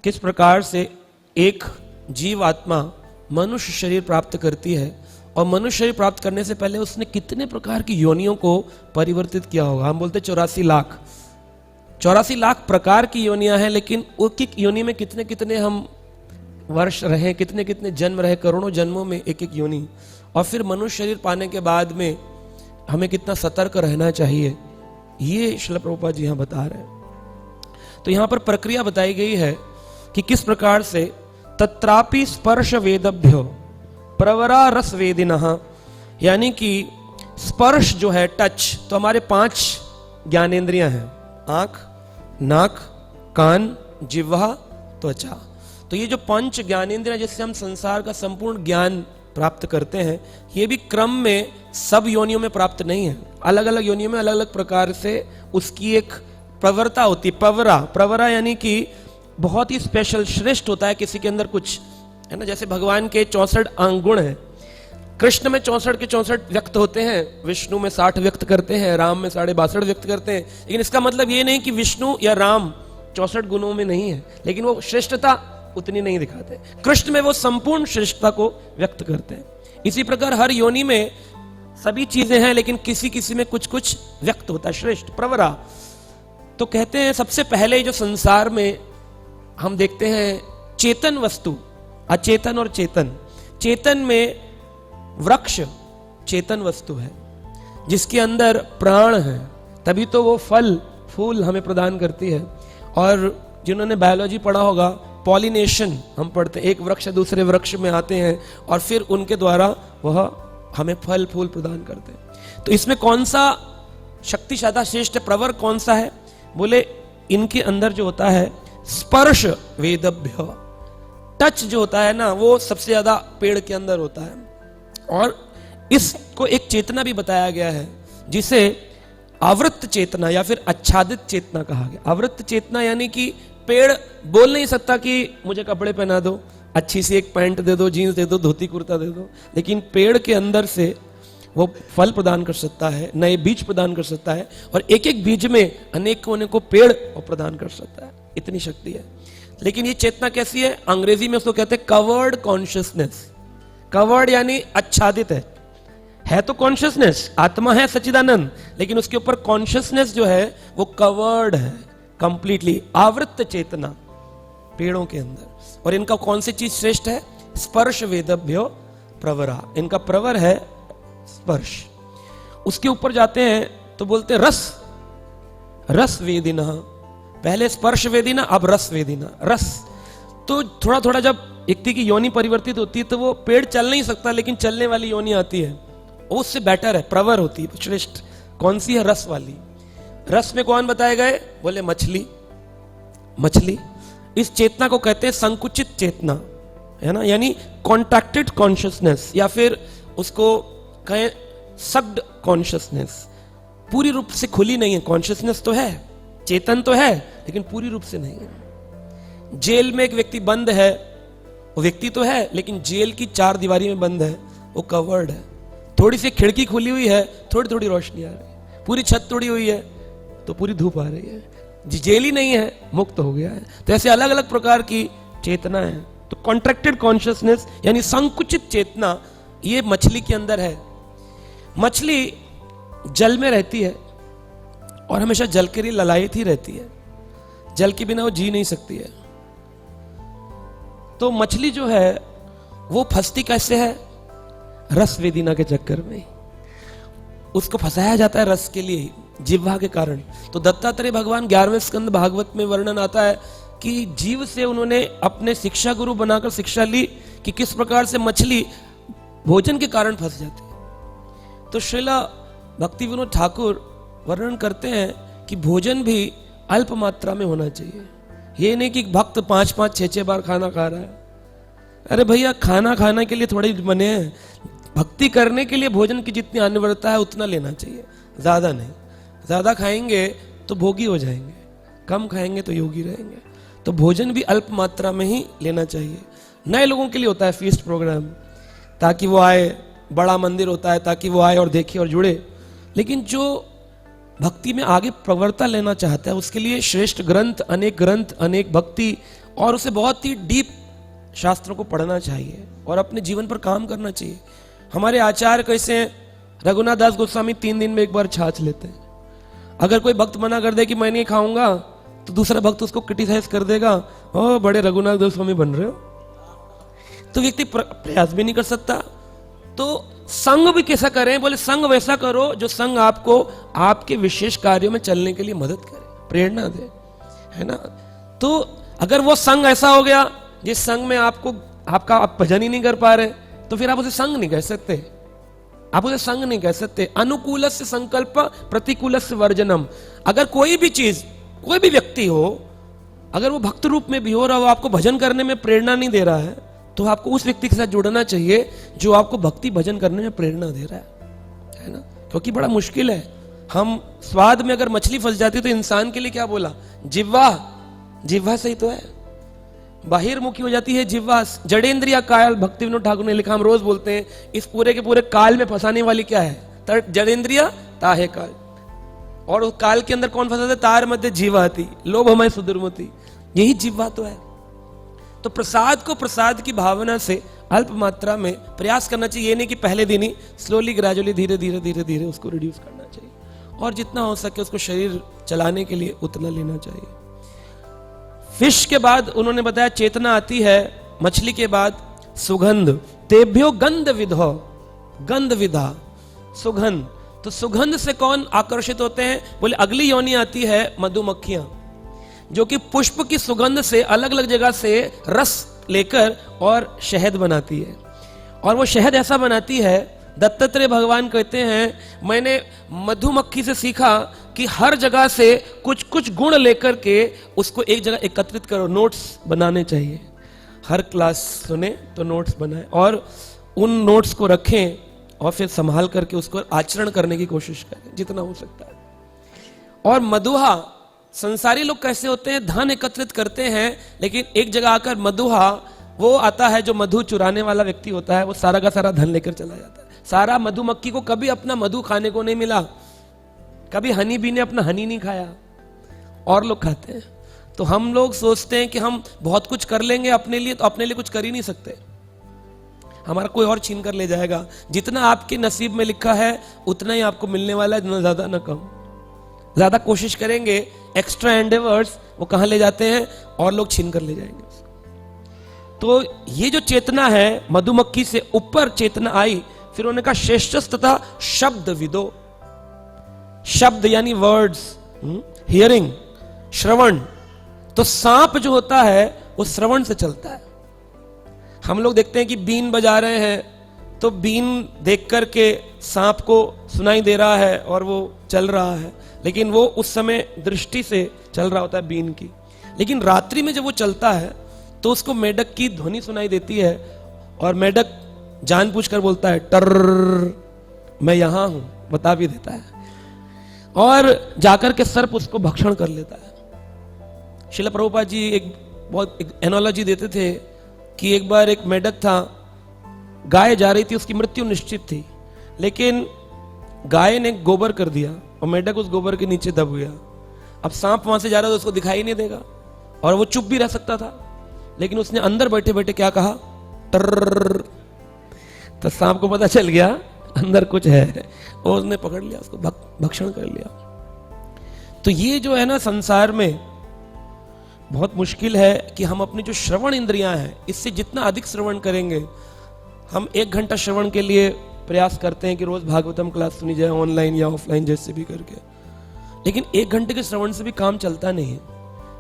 किस प्रकार से एक जीव आत्मा मनुष्य शरीर प्राप्त करती है और मनुष्य शरीर प्राप्त करने से पहले उसने कितने प्रकार की योनियों को परिवर्तित किया होगा। हम बोलते 84 लाख प्रकार की योनियां हैं, लेकिन एक योनि में कितने कितने हम वर्ष रहे, कितने कितने जन्म रहे, करोड़ों जन्मों में एक एक योनि। और फिर मनुष्य शरीर पाने के बाद में हमें कितना सतर्क रहना चाहिए, ये श्रील प्रभुपाद जी यहाँ बता रहे हैं। तो यहाँ पर प्रक्रिया बताई गई है कि किस प्रकार से तत्रापि स्पर्श वेदभ्यो प्रवरा रस वेदिनः, यानी कि स्पर्श जो है टच, तो हमारे 5 ज्ञानेंद्रियां हैं, आंख, नाक, कान, जिह्वा, त्वचा। तो ये जो 5 ज्ञानेंद्रियां जिससे हम संसार का संपूर्ण ज्ञान प्राप्त करते हैं, ये भी क्रम में सब योनियों में प्राप्त नहीं है। अलग अलग योनियों में अलग अलग प्रकार से उसकी एक प्रवरता होती है। प्रवरा यानी कि बहुत ही स्पेशल, श्रेष्ठ होता है किसी के अंदर कुछ, है ना। जैसे भगवान के 64 अंग गुण हैं, कृष्ण में 64 के 64 व्यक्त होते हैं, विष्णु में 60 व्यक्त करते हैं, राम में 62.5 व्यक्त करते हैं। लेकिन इसका मतलब ये नहीं कि विष्णु या राम 64 गुणों में नहीं है, लेकिन वो श्रेष्ठता उतनी नहीं दिखाते। कृष्ण में वो संपूर्ण श्रेष्ठता को व्यक्त करते हैं। इसी प्रकार हर योनि में सभी चीजें हैं, लेकिन किसी किसी में कुछ कुछ व्यक्त होता है, श्रेष्ठ प्रवरा। तो कहते हैं सबसे पहले जो संसार में हम देखते हैं चेतन वस्तु, अचेतन और चेतन। चेतन में वृक्ष चेतन वस्तु है जिसके अंदर प्राण है, तभी तो वो फल फूल हमें प्रदान करती है। और जिन्होंने बायोलॉजी पढ़ा होगा, पॉलिनेशन हम पढ़ते हैं, एक वृक्ष दूसरे वृक्ष में आते हैं और फिर उनके द्वारा वह हमें फल फूल प्रदान करते हैं। तो इसमें कौन सा शक्ति ज्यादा श्रेष्ठ, प्रवर कौन सा है? बोले इनके अंदर जो होता है स्पर्श वेदभ्य, टच जो होता है ना, वो सबसे ज्यादा पेड़ के अंदर होता है। और इसको एक चेतना भी बताया गया है जिसे आवृत्त चेतना या फिर आच्छादित चेतना कहा गया। आवृत्त चेतना यानी कि पेड़ बोल नहीं सकता कि मुझे कपड़े पहना दो, अच्छी सी एक पैंट दे दो, जीन्स दे दो, धोती कुर्ता दे दो, लेकिन पेड़ के अंदर से वो फल प्रदान कर सकता है, नए बीज प्रदान कर सकता है, और एक एक बीज में अनेकों अनेकों पेड़ प्रदान कर सकता है। इतनी शक्ति है। लेकिन ये चेतना कैसी है? अंग्रेजी में उसको कहते हैं कवर्ड कॉन्शियसनेस। कवर्ड यानी आच्छादित है तो कॉन्शियसनेस, आत्मा है सच्चिदानंद, लेकिन उसके ऊपर कॉन्शियसनेस जो है वो कवर्ड है, कंप्लीटली आवृत्त चेतना पेड़ों के अंदर। और इनका कौन सी चीज श्रेष्ठ है? स्पर्श वेदभ्यो प्रवरा, इनका प्रवर है स्पर्श। उसके ऊपर जाते हैं तो बोलते हैं रस वेदिना। पहले स्पर्श वेदिना, अब रस वेदिना। रस तो थोड़ा थोड़ा जब व्यक्ति की योनि परिवर्तित होती है तो वो पेड़ चल नहीं सकता, लेकिन चलने वाली योनि आती है, उससे बेटर है, प्रवर होती है, श्रेष्ठ। कौन सी है? रस वाली। रस में कौन बताए गए? बोले मछली। इस चेतना को कहते हैं संकुचित चेतना, है ना, यानी कॉन्ट्रैक्टेड कॉन्शियसनेस, या फिर उसको कहें सक्ड कॉन्शियसनेस। पूरी रूप से खुली नहीं है कॉन्शियसनेस, तो है, चेतन तो है, लेकिन पूरी रूप से नहीं है। जेल में एक व्यक्ति बंद है, वो व्यक्ति तो है, लेकिन जेल की 4 दीवारी में बंद है, वो कवर्ड है। थोड़ी सी खिड़की खुली हुई है, थोड़ी थोड़ी रोशनी आ रही है। पूरी छत तोड़ी हुई है तो पूरी धूप आ रही है। जेल ही नहीं है, मुक्त हो गया है। तो ऐसे अलग अलग प्रकार की चेतना है। तो कॉन्ट्रैक्टेड कॉन्शियसनेस यानी संकुचित चेतना, ये मछली के अंदर है। मछली जल में रहती है और हमेशा जल के लिए ललायित ही रहती है, जल के बिना वो जी नहीं सकती है। तो मछली जो है वो फंसती कैसे है? रस वेदिना के चक्कर में उसको फंसाया जाता है, रस के लिए, जिह्वा के कारण। तो दत्तात्रेय भगवान 11वें स्कंद भागवत में वर्णन आता है कि जीव से उन्होंने अपने शिक्षा गुरु बनाकर शिक्षा ली कि किस प्रकार से मछली भोजन के कारण फंस जाती है। तो श्रीला भक्ति विनोद ठाकुर वर्णन करते हैं कि भोजन भी अल्प मात्रा में होना चाहिए। ये नहीं कि भक्त 5-5, 6-6 बार खाना खा रहा है। अरे भैया, खाना खाने के लिए थोड़ी बने हैं, भक्ति करने के लिए भोजन की जितनी अनिवार्यता है उतना लेना चाहिए, ज्यादा नहीं। ज्यादा खाएंगे तो भोगी हो जाएंगे, कम खाएंगे तो योगी रहेंगे। तो भोजन भी अल्प मात्रा में ही लेना चाहिए। नए लोगों के लिए होता है फीस्ट प्रोग्राम, ताकि वो आए, बड़ा मंदिर होता है ताकि वो आए और देखे और जुड़े। लेकिन जो भक्ति में आगे प्रवृत्ता लेना चाहता है उसके लिए श्रेष्ठ ग्रंथ, अनेक भक्ति और उसे बहुत ही डीप शास्त्रों को पढ़ना चाहिए और अपने जीवन पर काम करना चाहिए। हमारे आचार्य कैसे हैं, रघुनाथ दास गोस्वामी 3 दिन में एक बार छाछ लेते हैं। अगर कोई भक्त मना कर दे कि मैं नहीं खाऊंगा, तो दूसरा भक्त उसको क्रिटिसाइज कर देगा, ओ बड़े रघुनाथ गोस्वामी बन रहे हो। तो व्यक्ति प्रयास भी नहीं कर सकता। तो संग भी कैसा करें, बोले संग वैसा करो जो संग आपको आपके विशेष कार्यों में चलने के लिए मदद करे, प्रेरणा दे, है ना। तो अगर वो संग ऐसा हो गया जिस संग में आप भजन ही नहीं कर पा रहे, तो फिर आप उसे संग नहीं कह सकते, आप उसे संग नहीं कह सकते। अनुकूलस्य संकल्प प्रतिकूलस्य वर्जनम। अगर कोई भी चीज, कोई भी व्यक्ति हो, अगर वो भक्त रूप में भी हो और वो आपको भजन करने में प्रेरणा नहीं दे रहा है, तो आपको उस व्यक्ति के साथ जुड़ना चाहिए जो आपको भक्ति भजन करने में प्रेरणा दे रहा है ना। क्योंकि बड़ा मुश्किल है, हम स्वाद में अगर मछली फंस जाती तो इंसान के लिए क्या बोला, जिह्वा से ही तो है, बाहिर्मुखी हो जाती है जिह्वा। जड़ेंद्रिया कायल, भक्ति विनोद ठाकुर ने लिखा, हम रोज बोलते हैं, इस पूरे के पूरे काल में फंसाने वाली क्या है, जड़ेंद्रिया ताहे काल। और उस काल के अंदर कौन फंसा था, तार मध्य जीवाती लोभ हमें सुदुर्मति, यही जिह्वा तो है। तो प्रसाद को प्रसाद की भावना से अल्प मात्रा में प्रयास करना चाहिए। ये नहीं कि पहले दिन ही, स्लोली ग्रेजुअली धीरे धीरे धीरे धीरे उसको रिड्यूस करना चाहिए, और जितना हो सके उसको शरीर चलाने के लिए उतना लेना चाहिए। फिश के बाद उन्होंने बताया चेतना आती है, मछली के बाद सुगंध, तेभ्यो गंध विधो, गंध विधा, सुगंध। तो सुगंध से कौन आकर्षित होते हैं, बोले अगली योनि आती है मधुमक्खियां, जो कि पुष्प की सुगंध से अलग अलग जगह से रस लेकर और शहद बनाती है। और वो शहद ऐसा बनाती है, दत्तात्रेय भगवान कहते हैं मैंने मधुमक्खी से सीखा कि हर जगह से कुछ कुछ गुण लेकर के उसको एक जगह एकत्रित करो, नोट्स बनाने चाहिए। हर क्लास सुने तो नोट्स बनाए और उन नोट्स को रखें और फिर संभाल करके उसको आचरण करने की कोशिश करें जितना हो सकता है। और मधुहा, संसारी लोग कैसे होते हैं, धन एकत्रित करते हैं, लेकिन एक जगह आकर मधुहा वो आता है जो मधु चुराने वाला व्यक्ति होता है, वो सारा का सारा धन लेकर चला जाता है। सारा मधुमक्खी को कभी अपना मधु खाने को नहीं मिला, कभी हनी बी ने अपना हनी नहीं खाया, और लोग खाते हैं। तो हम लोग सोचते हैं कि हम बहुत कुछ कर लेंगे अपने लिए, तो अपने लिए कुछ कर ही नहीं सकते, हमारा कोई और छीन कर ले जाएगा। जितना आपके नसीब में लिखा है उतना ही आपको मिलने वाला है, न ज्यादा न कम। ज्यादा कोशिश करेंगे, एक्स्ट्रा एंडेवर्स, वो कहां ले जाते हैं, और लोग छीन कर ले जाएंगे। तो ये जो चेतना है, मधुमक्खी से ऊपर चेतना आई। फिर उन्होंने कहा श्रेष्ठ तथा शब्द विदो, शब्द यानी वर्ड्स, हियरिंग, श्रवण। तो सांप जो होता है वो श्रवण से चलता है। हम लोग देखते हैं कि बीन बजा रहे हैं, तो बीन देख करके सांप को सुनाई दे रहा है और वो चल रहा है, लेकिन वो उस समय दृष्टि से चल रहा होता है बीन की। लेकिन रात्रि में जब वो चलता है तो उसको मेढक की ध्वनि सुनाई देती है, और मेढक जानबूझकर बोलता है टर्र, मैं यहां हूं, बता भी देता है, और जाकर के सर्प उसको भक्षण कर लेता है। श्रील प्रभुपाद जी एक एनोलॉजी देते थे कि एक बार एक मेढक था, गाय जा रही थी, उसकी मृत्यु निश्चित थी, लेकिन गाय ने गोबर कर दिया और मेढक उस गोबर के नीचे दब गया। अब सांप वहां से जा रहा था, उसको दिखाई नहीं देगा और वो चुप भी रह सकता था, लेकिन उसने अंदर बैठे बैठे क्या कहा, टर्र। तो सांप को पता चल गया अंदर कुछ है, और उसने पकड़ लिया, उसको भक्षण कर लिया। तो ये जो है ना, संसार में बहुत मुश्किल है कि हम अपनी जो श्रवण इंद्रियां हैं, इससे जितना अधिक श्रवण करेंगे। हम 1 घंटा श्रवण के लिए प्रयास करते हैं कि रोज भागवतम क्लास सुनी जाए, ऑनलाइन या ऑफलाइन जैसे भी करके, लेकिन 1 घंटे के श्रवण से भी काम चलता नहीं है।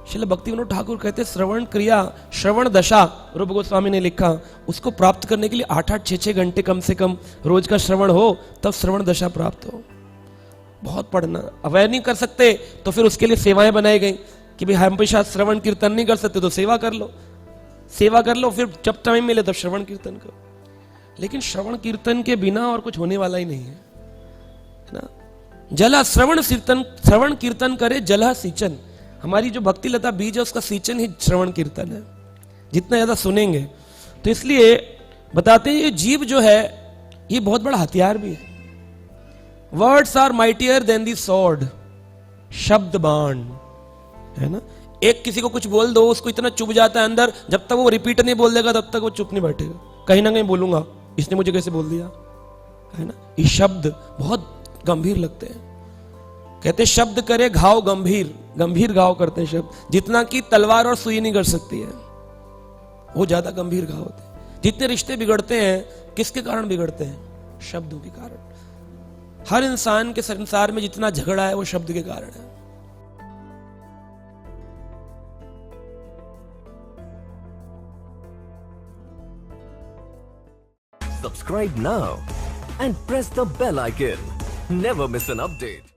श्रील भक्ति विनोद ठाकुर कहते हैं श्रवण क्रिया, श्रवण दशा, रूप गोस्वामी ने लिखा, उसको प्राप्त करने के लिए 8-8, 6-6 घंटे कम से कम रोज का श्रवण हो, तब श्रवण दशा प्राप्त हो। बहुत पढ़ना, अवैध नहीं कर सकते तो फिर उसके लिए सेवाएं बनाई गई कि भाई हमेशा श्रवण कीर्तन नहीं कर सकते तो सेवा कर लो, सेवा कर लो, फिर जब टाइम मिले तब श्रवण कीर्तन करो। लेकिन श्रवण कीर्तन के बिना और कुछ होने वाला ही नहीं है ना। जला श्रवण कीर्तन करे जला सिंचन। हमारी जो भक्ति लता बीज है उसका सिंचन ही श्रवण कीर्तन है, जितना ज्यादा सुनेंगे। तो इसलिए बताते हैं ये जीव जो है ये बहुत बड़ा हथियार भी है। Words are mightier than the sword, शब्द बाण है ना। एक किसी को कुछ बोल दो, उसको इतना चुभ जाता है अंदर, जब तक वो रिपीट नहीं बोल देगा तब तक वो चुप नहीं बैठेगा, कहीं ना कहीं बोलूंगा, इसने मुझे कैसे बोल दिया, है ना। ये शब्द बहुत गंभीर लगते हैं। कहते शब्द करे घाव गंभीर, गंभीर घाव करते हैं शब्द, जितना कि तलवार और सुई नहीं कर सकती है, वो ज्यादा गंभीर घाव होते हैं। जितने रिश्ते बिगड़ते हैं किसके कारण बिगड़ते हैं? शब्दों के कारण। हर इंसान के संसार में जितना झगड़ा है वो शब्द के कारण है। Subscribe now and press the bell icon. Never miss an update.